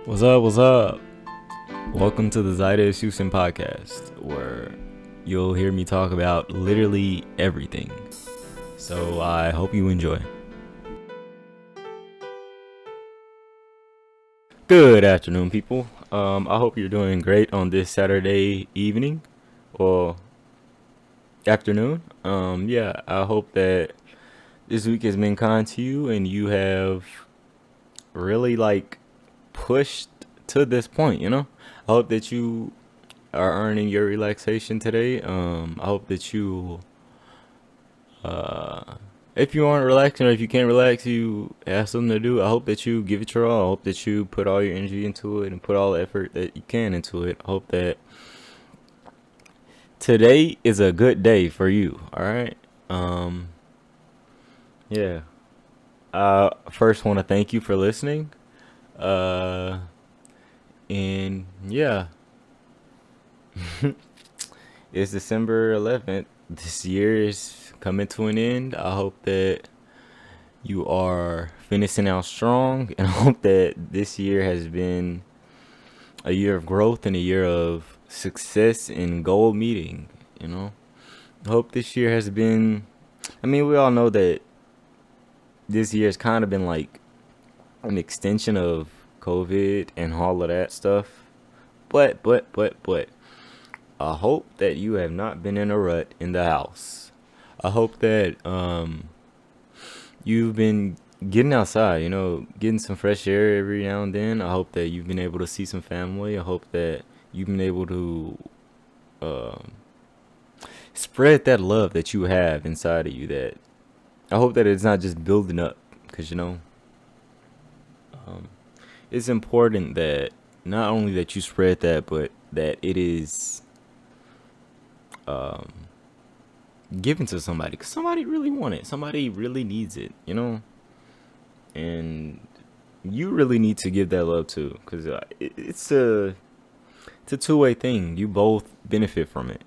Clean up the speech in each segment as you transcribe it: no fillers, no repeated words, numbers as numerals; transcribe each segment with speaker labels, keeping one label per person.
Speaker 1: What's up? What's up? Welcome to the Zyda Susan podcast, where you'll hear me talk about literally everything. So I hope you enjoy. Good afternoon, people. I hope you're doing great on this Saturday evening or afternoon. I hope that this week has been kind to you and you have really pushed to this point, I hope that you are earning your relaxation today. I hope that you, if you aren't relaxing or if you can't relax, you have something to do. I hope that you give it your all. I hope that you put all your energy into it and put all the effort that you can into it. I hope that today is a good day for you. All right. Um, yeah. First want to thank you for listening. Uh, and yeah, it's December 11th. This year is coming to an end. I hope that you are finishing out strong, and I hope that this year has been a year of growth and a year of success and goal meeting. You know, I hope this year has been. I mean, we all know that this year has kind of been like an extension of COVID and all of that stuff. But, I hope that you have not been in a rut in the house. I hope that you've been getting outside, getting some fresh air every now and then. I hope that you've been able to see some family. I hope that you've been able to um spread that love that you have inside of you. That I hope that it's not just building up, because um, it's important that not only that you spread that, but that it is um, given to somebody, because somebody really want it, somebody really needs it, and you really need to give that love too, because it's a two-way thing. You both benefit from it,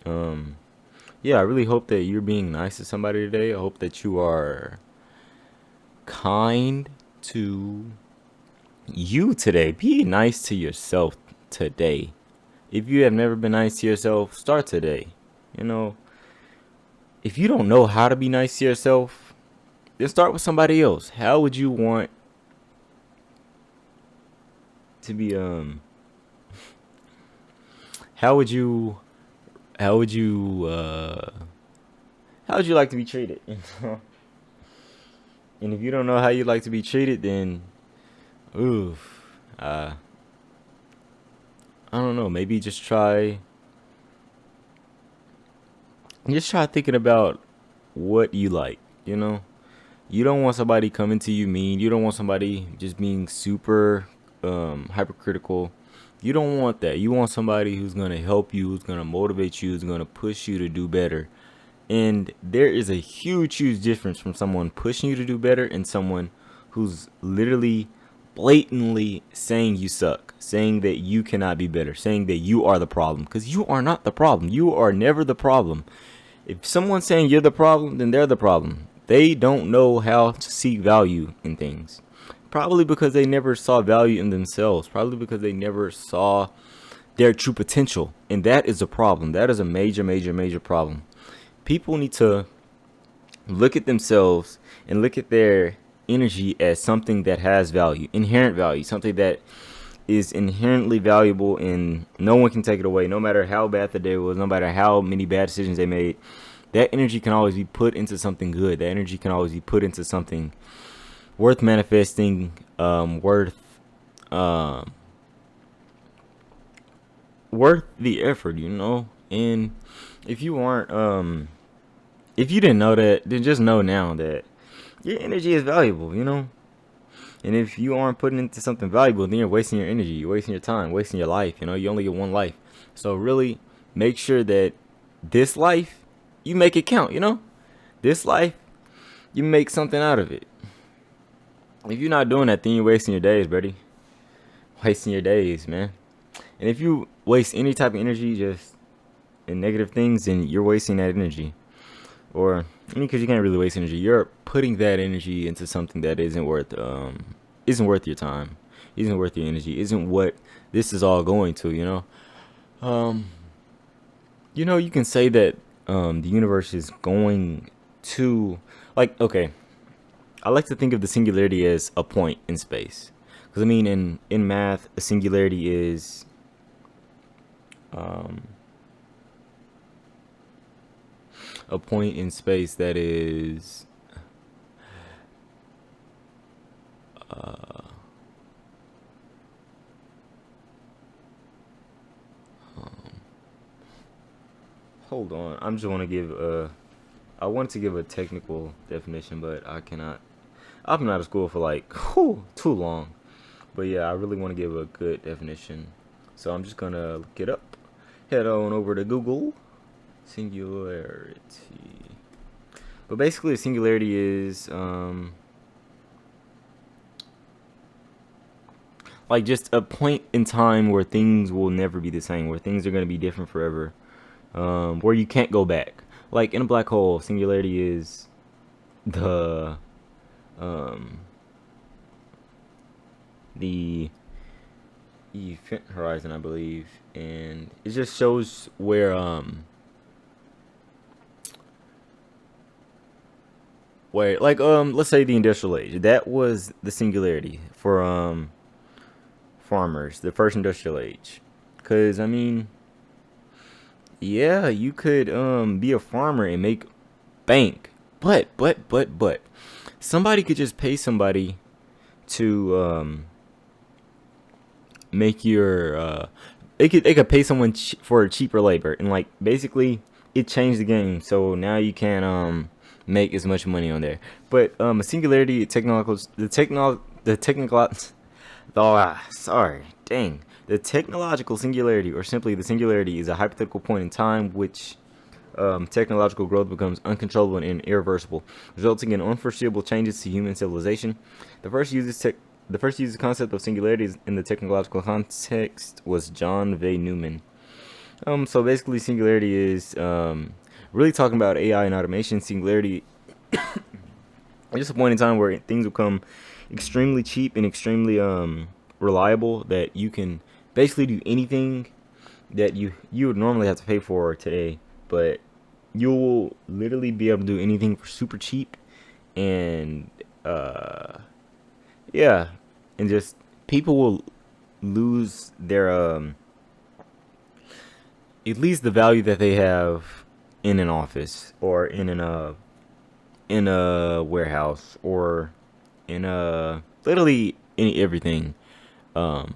Speaker 1: um yeah, I really hope that you're being nice to somebody today. I hope that you are kind to you today. Be nice to yourself today. If you have never been nice to yourself, start today. you know if you don't know how to be nice to yourself, then start with somebody else. How would you want to be how would you how would you how would you like to be treated? And if you don't know how you like to be treated, then oof, I don't know, maybe just try thinking about what you like, you don't want somebody coming to you mean. You don't want somebody just being super hypercritical. You don't want that. You want somebody who's going to help you, who's going to motivate you, who's going to push you to do better. And there is a huge, huge difference from someone pushing you to do better and someone who's literally blatantly saying you suck, saying that you cannot be better, saying that you are the problem. Because you are not the problem. You are never the problem. If someone's saying you're the problem, then they're the problem. They don't know how to seek value in things. Probably because they never saw value in themselves. Probably because they never saw their true potential. And that is a problem. That is a major, major, major problem. People need to look at themselves and look at their energy as something that has value, inherent value, something that is inherently valuable and no one can take it away, no matter how bad the day was, no matter how many bad decisions they made. That energy can always be put into something good. That energy can always be put into something worth manifesting, um, worth the effort, And if you aren't, if you didn't know that, then just know now that your energy is valuable, And if you aren't putting into something valuable, then you're wasting your energy, you're wasting your time, wasting your life. You only get one life. So really make sure that this life, you make it count, This life, you make something out of it. If you're not doing that, then you're wasting your days, buddy. Wasting your days, man. And if you waste any type of energy just in negative things, then you're wasting that energy. Or because you can't really waste energy, you're putting that energy into something that isn't worth your time. isn't worth your energy, isn't what this is all going to, um you can say that the universe is going to, like, okay, I like to think of the singularity as a point in space, because I mean, in math, a singularity is um a point in space that is uh hold on, I'm just want to give I wanted to give a technical definition, but I cannot. I've been out of school for like too long. But yeah, I really want to give a good definition. So I'm just gonna look it up. Head on over to Google. Singularity. But basically, a singularity is like just a point in time where things will never be the same, where things are gonna be different forever, where you can't go back. Like in a black hole, singularity is the um, the event horizon, I believe, and it just shows where like let's say the industrial age, that was the singularity for farmers, the first industrial age. Cause I mean, yeah, you could be a farmer and make bank, but somebody could just pay somebody to make your they could pay someone for cheaper labor, and like basically it changed the game, so now you can make as much money on there. But a singularity, technological, the technical sorry, dang, the technological singularity, or simply the singularity, is a hypothetical point in time which technological growth becomes uncontrollable and irreversible, resulting in unforeseeable changes to human civilization. The first uses the first uses concept of singularities in the technological context was John V. Newman. So basically, singularity is really talking about AI and automation. Singularity is just a point in time where things become extremely cheap and extremely reliable, that you can basically do anything that you would normally have to pay for today, but you'll literally be able to do anything for super cheap. And uh yeah, and just people will lose their at least the value that they have in an office, or in a warehouse, or in a literally in everything. um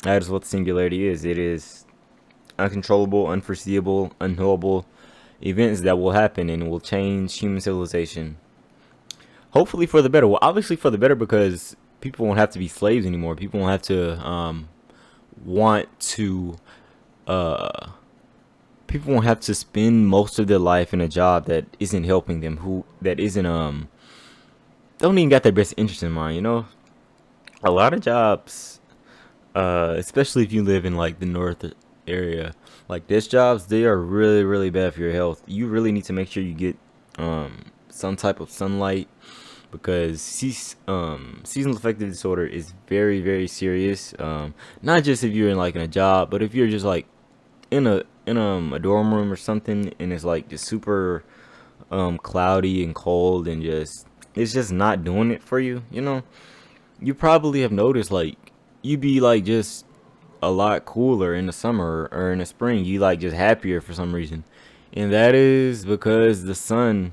Speaker 1: that is what the singularity is. It is uncontrollable, unforeseeable, unknowable events that will happen and will change human civilization. Hopefully for the better. Well, obviously for the better, because people won't have to be slaves anymore. People won't have to want to. Uh, People won't have to spend most of their life in a job that isn't helping them. Who that isn't don't even got their best interest in mind. A lot of jobs, especially if you live in like the north area, like desk jobs, they are really really bad for your health. You really need to make sure you get some type of sunlight, because seasonal affective disorder is very very serious. Not just if you're in a job, but if you're just like in a dorm room or something, and it's like just super cloudy and cold, and just it's just not doing it for you. You probably have noticed, like, you be like just a lot cooler in the summer or in the spring. You like just happier for some reason, and that is because the sun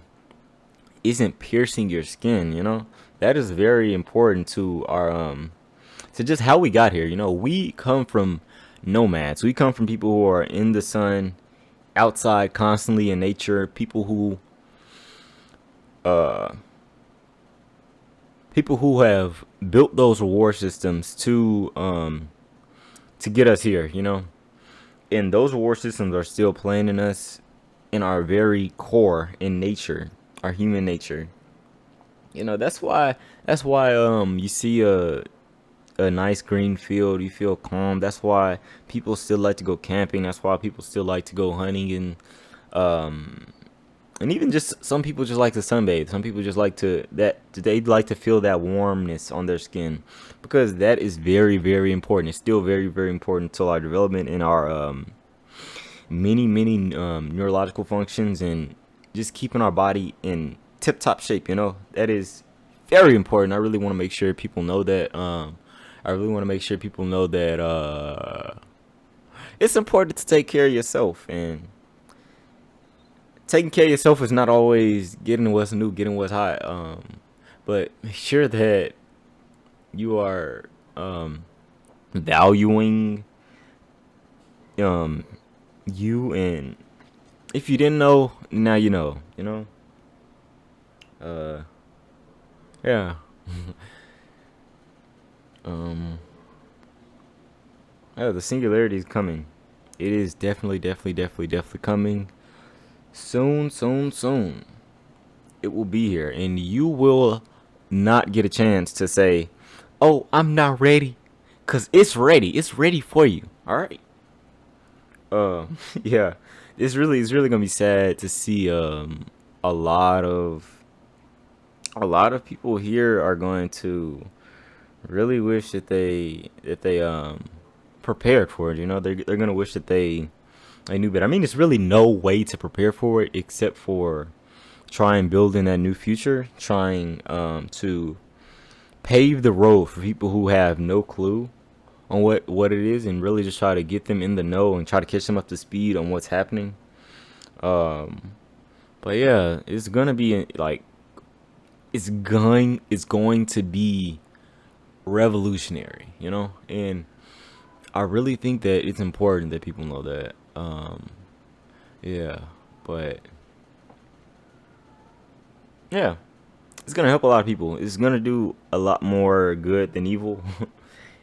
Speaker 1: isn't piercing your skin. That is very important to our to just how we got here. We come from nomads. We come from people who are in the sun, outside constantly in nature. Uh people who have built those reward systems to get us here. And those reward systems are still playing in us, in our very core, in nature, our human nature. That's why you see a nice green field, you feel calm. That's why people still like to go camping. That's why people still like to go hunting and and even just some people just like to sunbathe. Some people just like to that they like to feel that warmness on their skin, because that is very, very important. It's still very, very important to our development and our many neurological functions, and just keeping our body in tip top shape. That is very important. I really want to make sure people know that. I really want to make sure people know that it's important to take care of yourself, and taking care of yourself is not always getting what's new, getting what's hot. But make sure that you are valuing um you, and if you didn't know, now you know. Uh, yeah. um, yeah, the singularity is coming. It is definitely coming soon, soon, soon. It will be here, and you will not get a chance to say, "Oh, I'm not ready," cause it's ready. It's ready for you. All right. Uh, yeah. It's really gonna be sad to see a lot of people here are going to really wish that they prepared for it. They're gonna wish that they knew better. I mean, there's really no way to prepare for it except for trying building that new future, trying to pave the road for people who have no clue on what it is, and really just try to get them in the know and try to catch them up to speed on what's happening. Um, but yeah, it's gonna be like it's going to be revolutionary, and I really think that it's important that people know that. Yeah, but yeah, it's gonna help a lot of people. It's gonna do a lot more good than evil.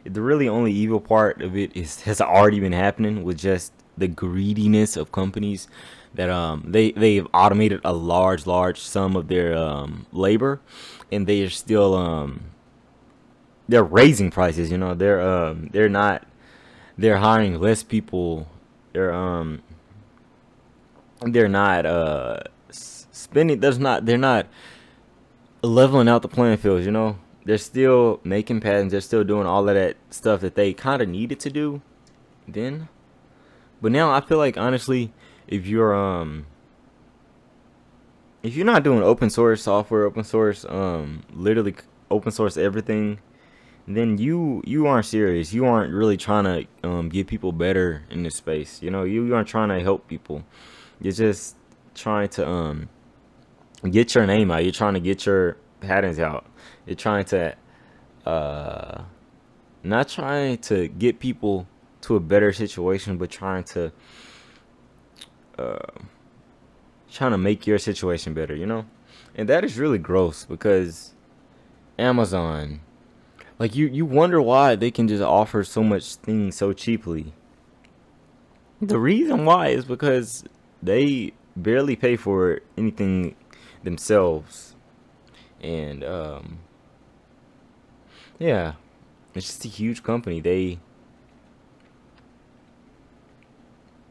Speaker 1: The really only evil part of it has already been happening with just the greediness of companies that they've automated a large sum of their labor, and they are still they're raising prices. They're not they're hiring less people. They're not spending. They're not leveling out the playing fields. They're still making patents. They're still doing all of that stuff that they kind of needed to do then. But now I feel like, honestly, if you're not doing open source software, open source literally open source everything, then you aren't serious. You aren't really trying to get people better in this space. You aren't trying to help people. You're just trying to get your name out. You're trying to get your patterns out. You're trying to uh not trying to get people to a better situation, but uh trying to make your situation better. And that is really gross, because Amazon, like, you wonder why they can just offer so much things so cheaply. The reason why is because they barely pay for anything themselves. And yeah, it's just a huge company. They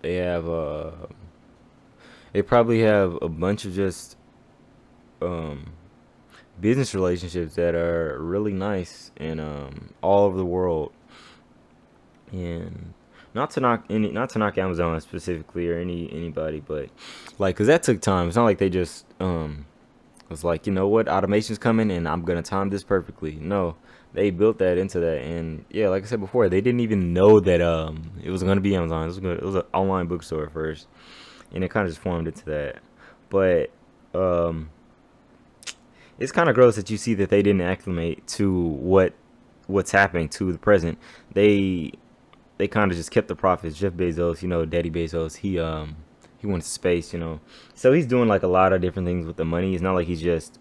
Speaker 1: have they probably have a bunch of just um business relationships that are really nice and all over the world. And not to knock Amazon specifically, or anybody, but like, cuz that took time. It's not like they just was like, you know what, automation's coming and I'm going to time this perfectly. No, they built that into that. And yeah, like I said before, they didn't even know that it was going to be Amazon. It was an online bookstore at first, and it kind of just formed into that. But um it's kind of gross that you see that they didn't acclimate to what's happening to the present. They kind of just kept the profits. Jeff Bezos, Daddy Bezos, he went to space. So he's doing like a lot of different things with the money. It's not like he's just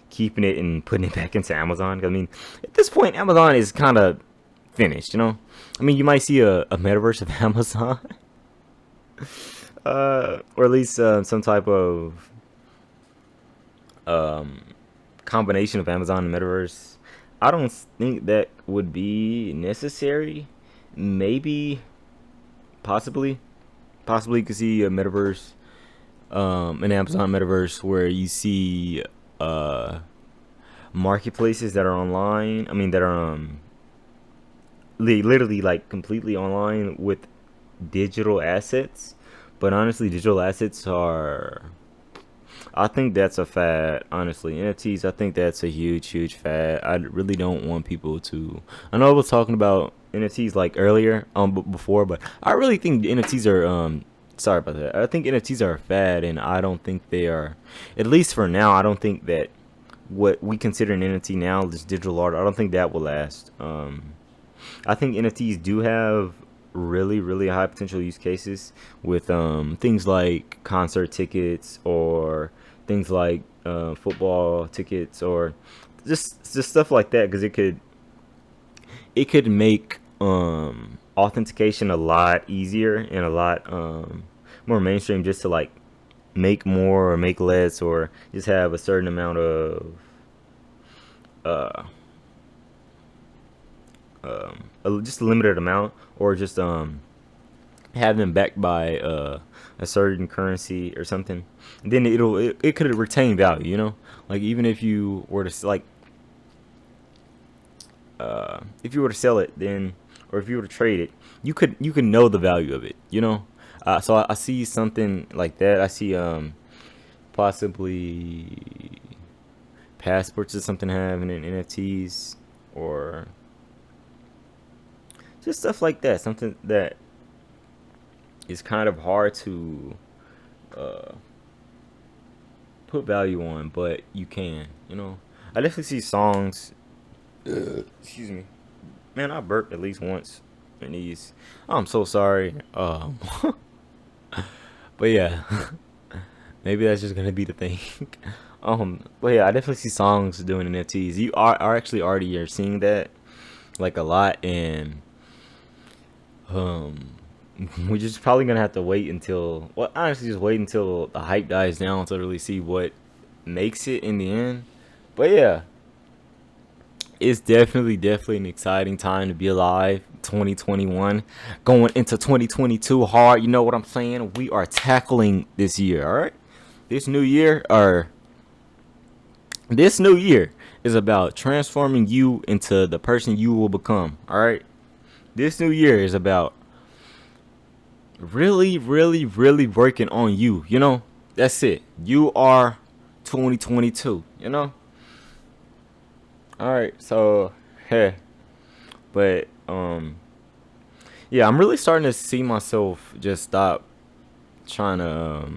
Speaker 1: keeping it and putting it back into Amazon. I mean, at this point, Amazon is kind of finished. I mean, you might see a metaverse of Amazon, or at least some type of um, combination of Amazon and metaverse. I don't think that would be necessary. Maybe, possibly you could see a metaverse an Amazon metaverse where you see uh marketplaces that are online. I mean, that are literally like completely online with digital assets. But honestly, digital assets are, I think that's a fad. Honestly, NFTs, I think that's a huge, huge fad. I really don't want people to. I know I was talking about NFTs like earlier, before, but I really think NFTs are Sorry about that. I think NFTs are a fad, and I don't think they are. At least for now, I don't think that what we consider an NFT now, this digital art, I don't think that will last. I think NFTs do have really, really high potential use cases with things like concert tickets, or things like football tickets, or just stuff like that, because it could make authentication a lot easier and a lot more mainstream, just to like make more or make less, or just have a certain amount of uh, just a limited amount, or just have them backed by a certain currency or something. And then it could retain value, like even if you were to like if you were to sell it, then, or if you were to trade it, you could know the value of it, so I see something like that. I see possibly passports or something having in NFTs, or just stuff like that. Something that is kind of hard to uh, put value on, but you can. I definitely see songs. Excuse me, man. I burped at least once in these. I'm so sorry. But yeah, maybe that's just gonna be the thing. But yeah, I definitely see songs doing NFTs. You are actually already are seeing that like a lot, and um, we're just probably gonna have to wait until, well, honestly, just wait until the hype dies down to really see what makes it in the end. But yeah, it's definitely an exciting time to be alive. 2021, going into 2022 hard. You know what I'm saying? We are tackling this year. All right, this new year, or this new year is about transforming you into the person you will become. All right, this new year is about really, really, really working on you. That's it. You are 2022. All right, so hey, but yeah, I'm really starting to see myself just trying to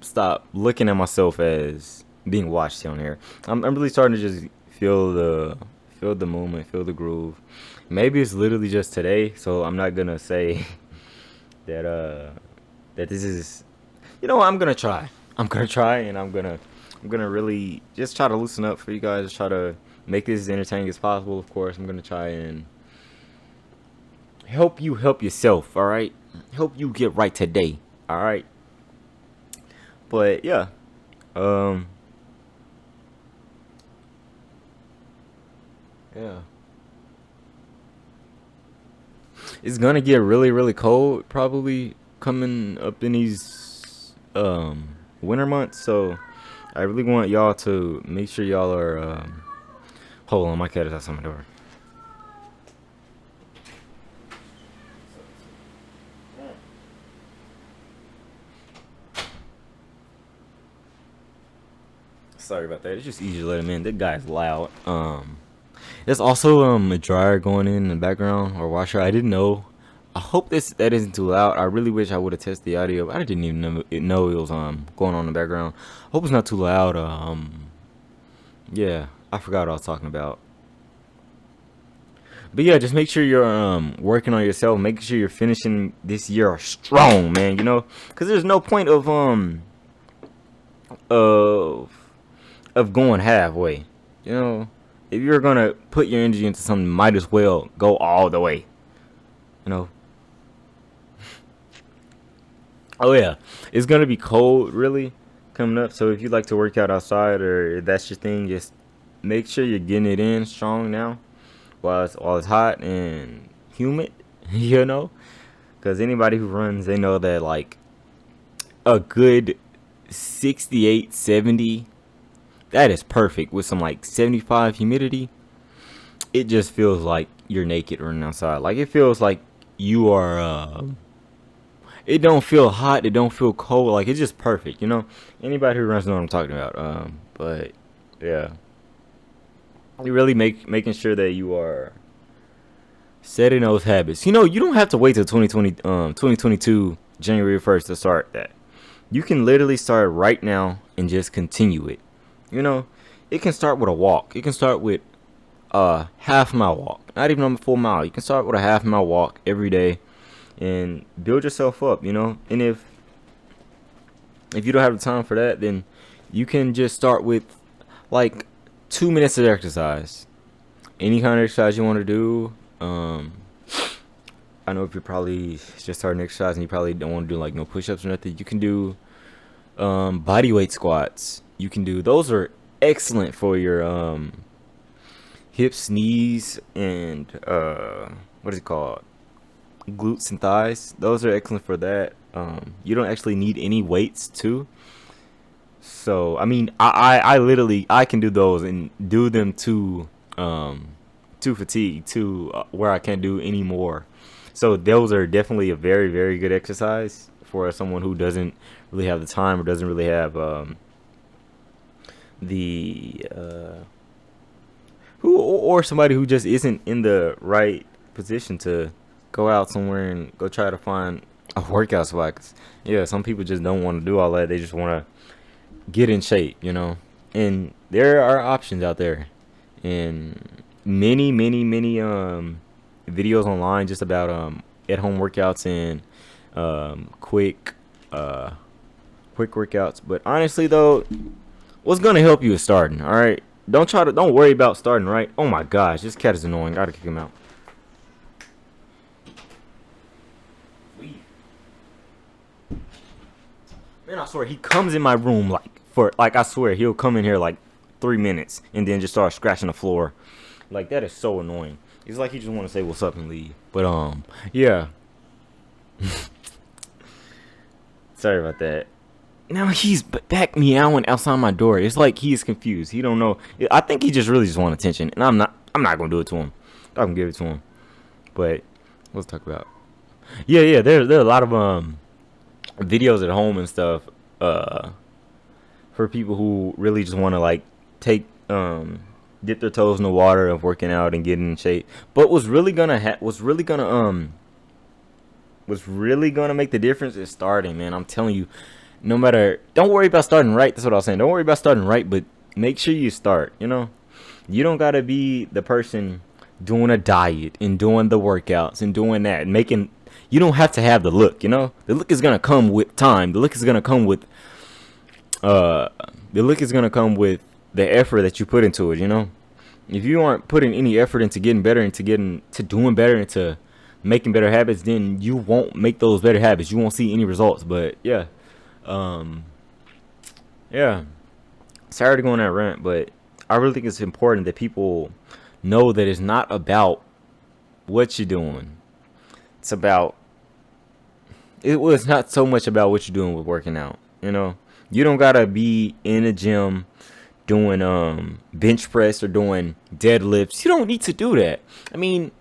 Speaker 1: stop looking at myself as being watched on here. I'm really starting to just feel the moment, feel the groove. Maybe it's literally just today, so I'm not gonna say that that this is, I'm gonna try. And I'm gonna really just try to loosen up for you guys, try to make this as entertaining as possible. Of course, I'm gonna try and help you help yourself, all right? Help you get right today, all right? But yeah, um, yeah, it's gonna get really, really cold probably coming up in these winter months. So I really want y'all to make sure y'all are. Hold on, my cat is outside my door. Sorry about that. It's just easier to let him in. That guy's loud. There's also a dryer going in the background, or washer. I didn't know. I hope that isn't too loud. I really wish I would have tested the audio. I didn't even know it was going on in the background. Hope it's not too loud. Yeah, I forgot what I was talking about. But yeah, just make sure you're working on yourself. Make sure you're finishing this year strong, man. Because there's no point of of going halfway. You know, if you're gonna put your energy into something, might as well go all the way. You know. Oh yeah, it's gonna be cold, really, coming up. So if you like to work out outside, or if that's your thing, just make sure you're getting it in strong now, while it's hot and humid. You know, because anybody who runs, they know that, like, a good 68, 70, that is perfect. With some like 75 humidity, it just feels like you're naked running outside. Like it feels like you are it don't feel hot, it don't feel cold, like it's just perfect, you know. Anybody who runs know what I'm talking about. But yeah, you really making sure that you are setting those habits. You know, you don't have to wait till 2022 January 1st to start that. You can literally start right now and just continue it. You know, it can start with a walk. It can start with a half-mile walk, not even a full mile. You can start with a half-mile walk every day and build yourself up, you know. And if you don't have the time for that, then you can just start with like 2 minutes of exercise. Any kind of exercise you want to do. I know if you're probably just starting exercise and you probably don't want to do like no push-ups or nothing, you can do body weight squats. You can do those are excellent for your hips, knees, and what is it called? Glutes and thighs. Those are excellent for that. You don't actually need any weights too. So I mean, I literally I can do those and do them to fatigue to where I can't do any more. So those are definitely a very very good exercise for someone who doesn't really have the time or doesn't really have the who or somebody who just isn't in the right position to go out somewhere and go try to find a workout spot. 'Cause, yeah, some people just don't want to do all that. They just want to get in shape, you know. And there are options out there, and many videos online just about at home workouts and quick quick workouts. But honestly though, what's gonna help you is starting. All right, don't worry about starting. Right? Oh my gosh, this cat is annoying. Gotta kick him out. Man, I swear he comes in my room I swear he'll come in here like 3 minutes and then just start scratching the floor. Like that is so annoying. It's like he just want to say what's up and leave. But yeah. Sorry about that. Now he's back meowing outside my door. It's like he's confused. He don't know. I think he just really just want attention, and I'm not gonna do it to him. I'm gonna give it to him. But let's talk about. Yeah. There are a lot of videos at home and stuff for people who really just want to like take dip their toes in the water of working out and getting in shape. But what's really gonna make the difference is starting, man. I'm telling you, don't worry about starting right. That's what I was saying. Don't worry about starting right, but make sure you start. You know, you don't gotta be the person doing a diet and doing the workouts and doing that and making. You don't have to have the look. You know, the look is gonna come with time. The look is gonna come with the effort that you put into it. You know, if you aren't putting any effort into getting better, into doing better, into making better habits, then you won't make those better habits. You won't see any results. But yeah, yeah. Sorry to go on that rant, but I really think it's important that people know that it's not about what you're doing. It's about it was not so much about what you're doing with working out. You know, you don't gotta be in a gym doing bench press or doing deadlifts. You don't need to do that. I mean,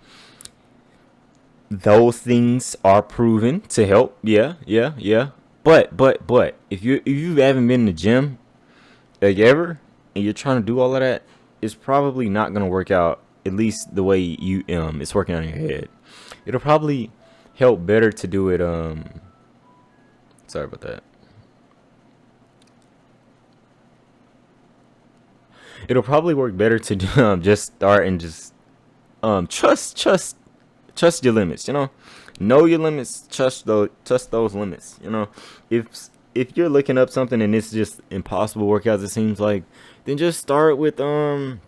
Speaker 1: those things are proven to help. Yeah. But if you haven't been in the gym like ever and you're trying to do all of that, it's probably not gonna work out. At least the way you it's working on your head. It'll probably help better to do it. Sorry about that. It'll probably work better to just start and just trust your limits. You know your limits. Trust those limits. You know, if you're looking up something and it's just impossible workouts, it seems like, then just start with wall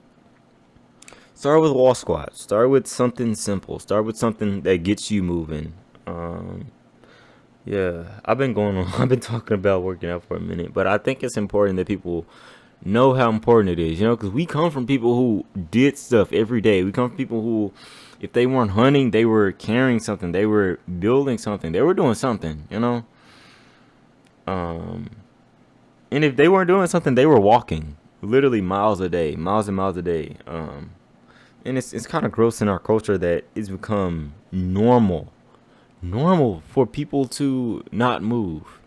Speaker 1: squats. Start with something simple. Start with something that gets you moving. Yeah, I've been going on. I've been talking about working out for a minute, but I think it's important that people know how important it is. You know, because we come from people who did stuff every day. We come from people who, if they weren't hunting, they were carrying something. They were building something. They were doing something. You know, Um, and if they weren't doing something, they were walking literally miles a day, miles and miles a day. And it's kind of gross in our culture that it's become normal for people to not move.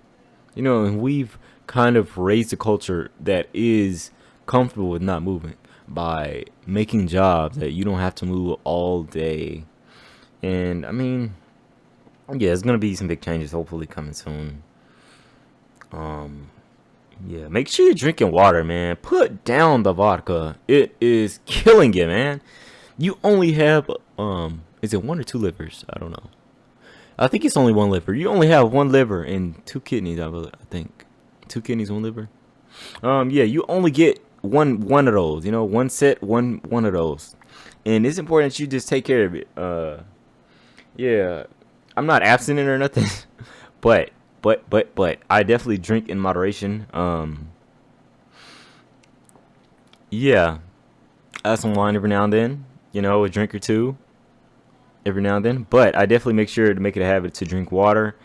Speaker 1: And we've kind of raised a culture that is comfortable with not moving by making jobs that you don't have to move all day. And I mean, yeah, it's gonna be some big changes hopefully coming soon. Um, yeah, make sure you're drinking water, man. Put down the vodka. It is killing you, man. You only have is it one or two livers? I don't know. I think it's only one liver. You only have one liver and two kidneys. I think two kidneys, one liver. Yeah, you only get one of those. One set, one of those, and it's important that you just take care of it. Yeah, I'm not abstinent or nothing, but but I definitely drink in moderation. Yeah, I have some wine every now and then. A drink or two every now and then. But I definitely make sure to make it a habit to drink water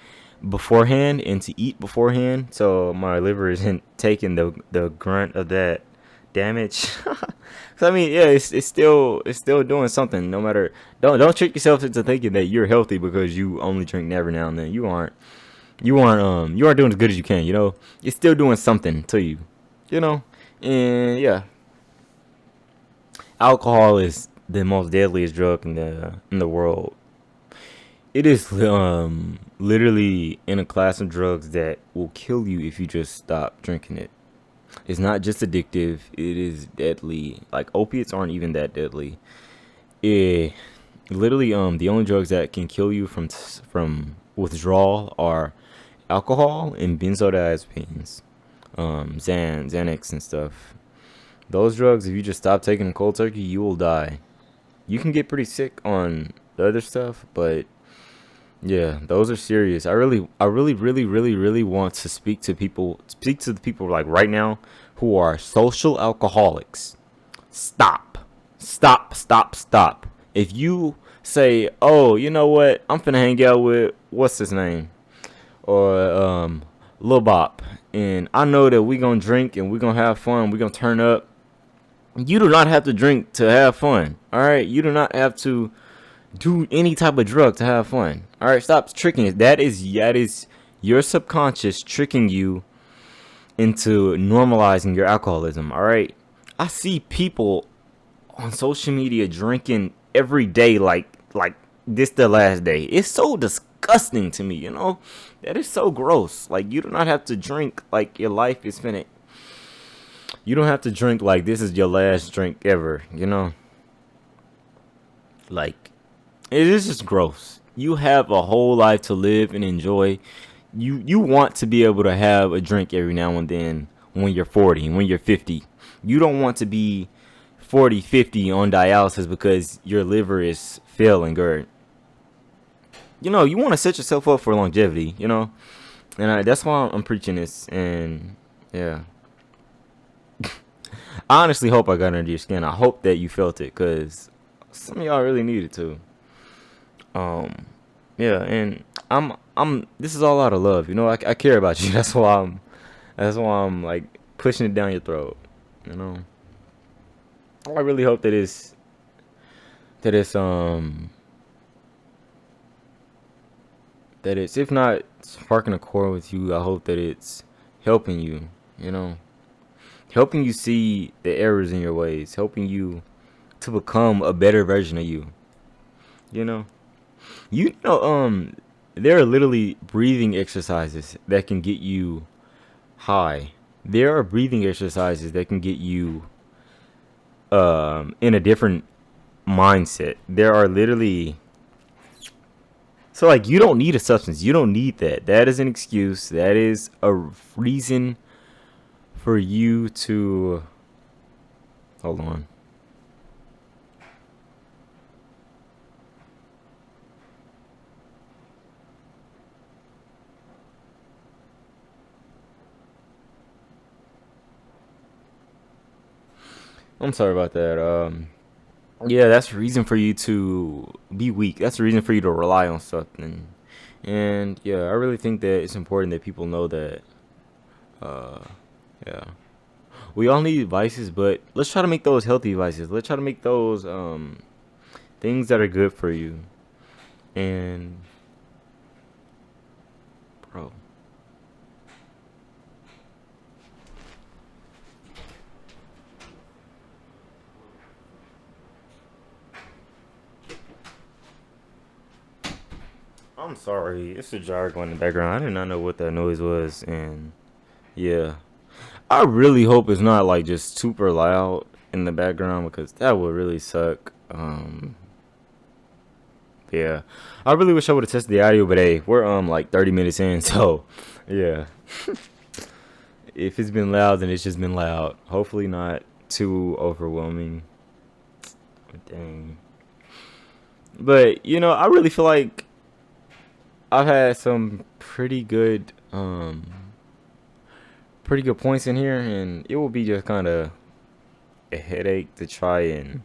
Speaker 1: beforehand and to eat beforehand, so my liver isn't taking the grunt of that damage. So I mean, yeah, it's still doing something. No matter, don't trick yourself into thinking that you're healthy because you only drink every now and then. You aren't doing as good as you can. It's still doing something to you. You know, and yeah, alcohol is the most deadliest drug in the world. It is literally in a class of drugs that will kill you if you just stop drinking it. It's not just addictive; it is deadly. Like opiates aren't even that deadly. It literally the only drugs that can kill you from withdrawal are alcohol and benzodiazepines, Xanax and stuff. Those drugs, if you just stop taking them cold turkey, you will die. You can get pretty sick on the other stuff, but yeah, those are serious. I really want to speak to the people like right now who are social alcoholics. Stop. Stop, stop, stop. If you say, oh, you know what, I'm finna hang out with, what's his name? Or, Lil Bop. And I know that we gonna drink and we gonna have fun, we gonna turn up. You do not have to drink to have fun. Alright? You do not have to do any type of drug to have fun. All right, stop tricking it. That is your subconscious tricking you into normalizing your alcoholism. All right, I see people on social media drinking every day, like this the last day. It's so disgusting to me. That is so gross. Like you do not have to drink like your life is finna. You don't have to drink like this is your last drink ever. Like it is just gross. You have a whole life to live and enjoy. You want to be able to have a drink every now and then when you're 40, when you're 50. You don't want to be 40, 50 on dialysis because your liver is failing or you want to set yourself up for longevity, And that's why I'm preaching this and yeah. I honestly hope I got under your skin. I hope that you felt it cuz some of y'all really need it to. Um, yeah, and I'm. This is all out of love, I care about you. That's why I'm like pushing it down your throat. You know. I really hope that it's if not sparking a chord with you. I hope that it's helping you. Helping you see the errors in your ways, helping you to become a better version of you. You know. You know, there are literally breathing exercises that can get you high. There are breathing exercises that can get you in a different mindset. There are literally so like you don't need a substance. You don't need that. That is an excuse. That is a reason for you to hold on. I'm sorry about that. Yeah, that's the reason for you to be weak. That's the reason for you to rely on something. And yeah, I really think that it's important that people know that. Yeah. We all need vices, but let's try to make those healthy vices. Let's try to make those things that are good for you. And bro, I'm sorry. It's a jar going in the background. I did not know what that noise was, and yeah, I really hope it's not like just super loud in the background because that would really suck. Yeah, I really wish I would have tested the audio, but hey, we're like 30 minutes in, so yeah. If it's been loud, then it's just been loud. Hopefully not too overwhelming. Dang. But I really feel like I've had some pretty good points in here, and it will be just kind of a headache to try and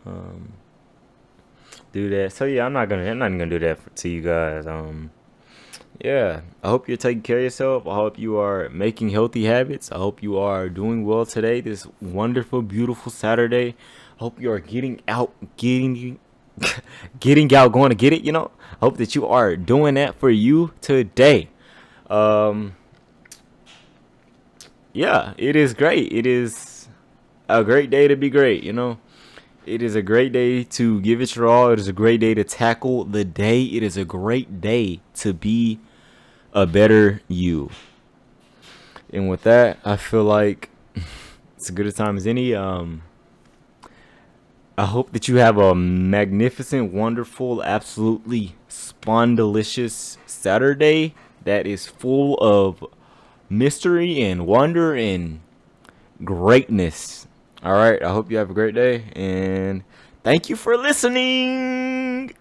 Speaker 1: um, do that. So yeah, I'm not even gonna do that to you guys. Yeah, I hope you're taking care of yourself. I hope you are making healthy habits. I hope you are doing well today, this wonderful, beautiful Saturday. I hope you are getting out, going to get it. I hope that you are doing that for you today. Um, yeah, it is great. It is a great day to be great. It is a great day to give it your all. It is a great day to tackle the day. It is a great day to be a better you. And with that, I feel like it's as good a time as any. I hope that you have a magnificent, wonderful, absolutely spondylicious Saturday that is full of mystery and wonder and greatness. All right. I hope you have a great day and thank you for listening.